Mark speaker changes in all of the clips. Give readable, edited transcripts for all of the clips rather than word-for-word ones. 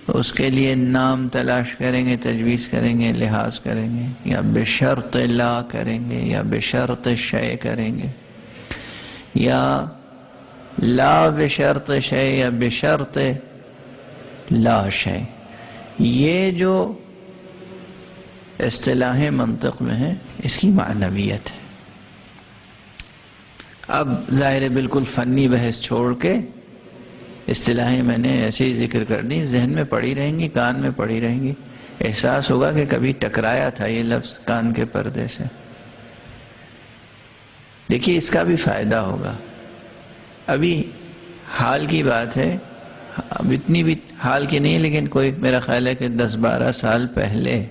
Speaker 1: اس کے لیے نام تلاش کریں گے، تجویز کریں گے، لحاظ کریں گے، یا بشرط لا کریں گے، یا بشرط شے کریں گے، یا لا بشرط شے یا بشرط لا شے. یہ جو اصطلاح منطق میں ہے اس کی معنویت ہے. اب ظاہر ہے بالکل فنی بحث چھوڑ کے اصطلاحیں میں نے ایسے ہی ذکر کر دی، ذہن میں پڑی رہیں گی، کان میں پڑی رہیں گی، احساس ہوگا کہ کبھی ٹکرایا تھا یہ لفظ کان کے پردے سے. دیکھیے اس کا بھی فائدہ ہوگا. ابھی حال کی بات ہے، اب اتنی بھی حال کی نہیں، لیکن کوئی میرا خیال ہے کہ 10-12 سال پہلے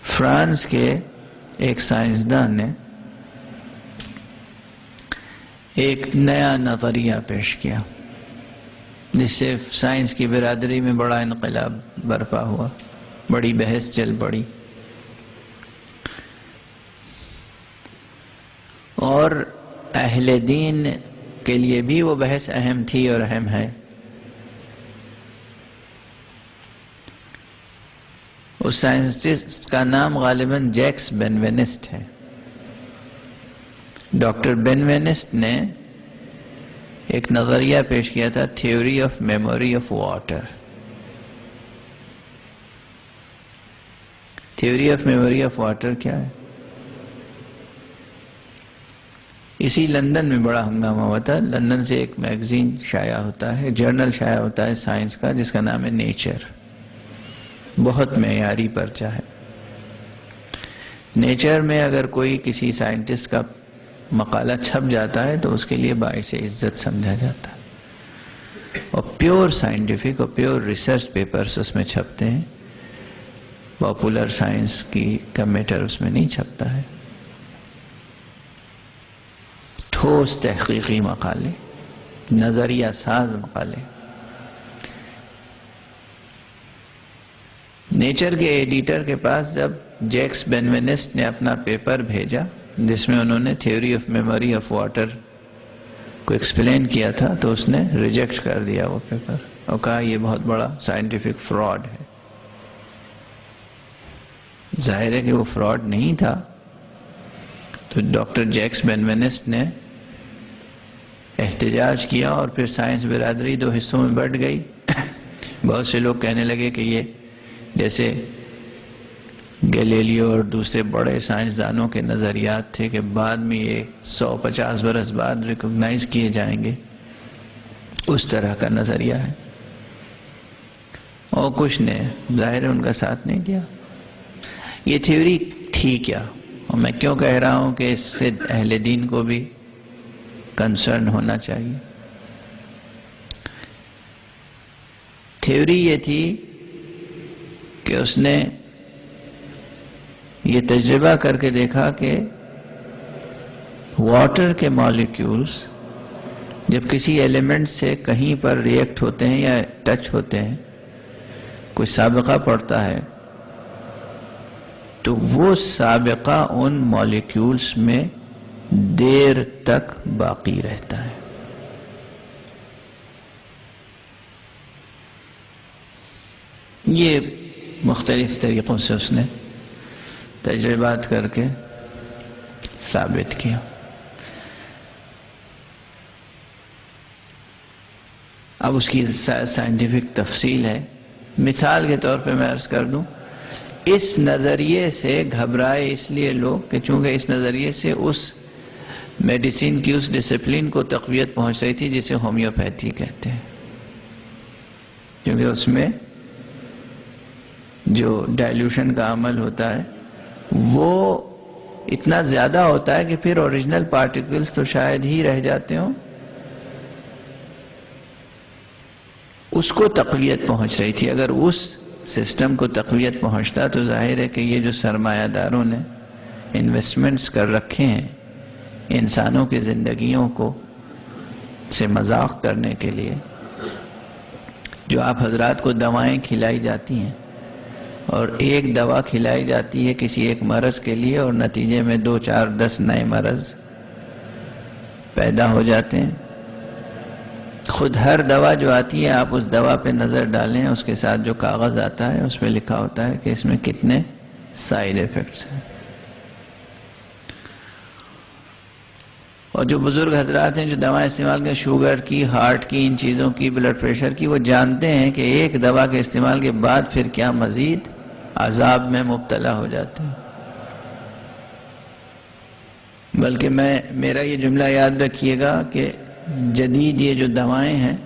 Speaker 1: فرانس کے ایک سائنسدان نے ایک نیا نظریہ پیش کیا جس سے سائنس کی برادری میں بڑا انقلاب برپا ہوا، بڑی بحث چل پڑی، اور اہل دین کے لیے بھی وہ بحث اہم تھی اور اہم ہے. اس سائنسسٹ کا نام غالباً جیکس بینوینسٹ ہے. ڈاکٹر بینوینسٹ نے ایک نظریہ پیش کیا تھا، theory of memory of water. Theory of memory of water کیا ہے؟ اسی لندن میں بڑا ہنگامہ ہوا تھا. لندن سے ایک میگزین شائع ہوتا ہے، جرنل شائع ہوتا ہے سائنس کا، جس کا نام ہے نیچر. بہت معیاری پرچہ ہے. نیچر میں اگر کوئی کسی سائنٹسٹ کا مقالہ چھپ جاتا ہے تو اس کے لیے باعث عزت سمجھا جاتا ہے، اور پیور سائنٹیفک اور پیور ریسرچ پیپرز اس میں چھپتے ہیں. پاپولر سائنس کا میٹر اس میں نہیں چھپتا ہے. ٹھوس تحقیقی مقالے، نظریہ ساز مقالے. نیچر کے ایڈیٹر کے پاس جب جیکس بینوینسٹ نے اپنا پیپر بھیجا جس میں انہوں نے theory of memory of water کو ایکسپلین کیا تھا، تو اس نے ریجیکٹ کر دیا وہ پیپر اور کہا یہ بہت بڑا سائنٹیفک فراڈ ہے. ظاہر ہے کہ وہ فراڈ نہیں تھا. تو ڈاکٹر جیکس بینوینسٹ نے احتجاج کیا اور پھر سائنس برادری دو حصوں میں بٹ گئی. بہت سے لوگ کہنے لگے کہ یہ جیسے گیلیلیو اور دوسرے بڑے سائنسدانوں کے نظریات تھے کہ بعد میں یہ 150 برس بعد ریکگنائز کیے جائیں گے، اس طرح کا نظریہ ہے. اور کچھ نے ظاہر ان کا ساتھ نہیں دیا. یہ تھیوری تھی کیا؟ اور میں کیوں کہہ رہا ہوں کہ اس سے اہل دین کو بھی کنسرن ہونا چاہیے. تھیوری یہ تھی کہ اس نے یہ تجربہ کر کے دیکھا کہ واٹر کے مالیکیولز جب کسی ایلیمنٹ سے کہیں پر ریئیکٹ ہوتے ہیں یا ٹچ ہوتے ہیں، کوئی سابقہ پڑتا ہے، تو وہ سابقہ ان مالیکیولز میں دیر تک باقی رہتا ہے. یہ مختلف طریقوں سے اس نے تجربات کر کے ثابت کیا. اب اس کی سائنٹیفک تفصیل ہے. مثال کے طور پہ میں عرض کر دوں، اس نظریے سے گھبرائے اس لیے لوگ کہ چونکہ اس نظریے سے اس میڈیسن کی اس ڈسپلن کو تقویت پہنچ رہی تھی جسے ہومیوپیتھی کہتے ہیں، کیونکہ اس میں جو ڈائلیوشن کا عمل ہوتا ہے وہ اتنا زیادہ ہوتا ہے کہ پھر اوریجنل پارٹیکلز تو شاید ہی رہ جاتے ہوں. اس کو تقویت پہنچ رہی تھی. اگر اس سسٹم کو تقویت پہنچتا تو ظاہر ہے کہ یہ جو سرمایہ داروں نے انویسٹمنٹس کر رکھے ہیں انسانوں کی زندگیوں کو سے مذاق کرنے کے لیے، جو آپ حضرات کو دوائیں کھلائی جاتی ہیں اور ایک دوا کھلائی جاتی ہے کسی ایک مرض کے لیے اور نتیجے میں 2, 4, 10 نئے مرض پیدا ہو جاتے ہیں. خود ہر دوا جو آتی ہے آپ اس دوا پہ نظر ڈالیں، اس کے ساتھ جو کاغذ آتا ہے اس پہ لکھا ہوتا ہے کہ اس میں کتنے سائیڈ ایفیکٹس ہیں. اور جو بزرگ حضرات ہیں جو دوائیں استعمال کریں، شوگر کی، ہارٹ کی، ان چیزوں کی، بلڈ پریشر کی، وہ جانتے ہیں کہ ایک دوا کے استعمال کے بعد پھر کیا مزید عذاب میں مبتلا ہو جاتے ہیں. بلکہ میرا یہ جملہ یاد رکھیے گا کہ جدید یہ جو دوائیں ہیں،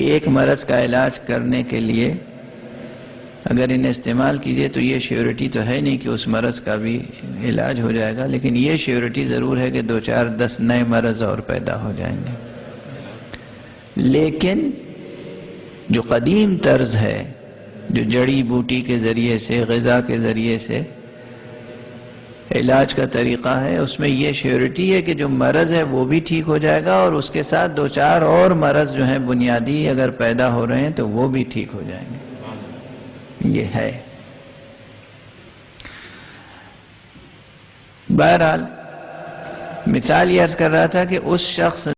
Speaker 1: ایک مرض کا علاج کرنے کے لیے اگر انہیں استعمال کیجئے تو یہ شیورٹی تو ہے نہیں کہ اس مرض کا بھی علاج ہو جائے گا، لیکن یہ شیورٹی ضرور ہے کہ 2 4 10 نئے مرض اور پیدا ہو جائیں گے. لیکن جو قدیم طرز ہے، جو جڑی بوٹی کے ذریعے سے، غذا کے ذریعے سے علاج کا طریقہ ہے، اس میں یہ شیورٹی ہے کہ جو مرض ہے وہ بھی ٹھیک ہو جائے گا، اور اس کے ساتھ 2 4 اور مرض جو ہیں بنیادی اگر پیدا ہو رہے ہیں تو وہ بھی ٹھیک ہو جائیں گے. یہ ہے. بہرحال مثال یہ عرض کر رہا تھا کہ اس شخص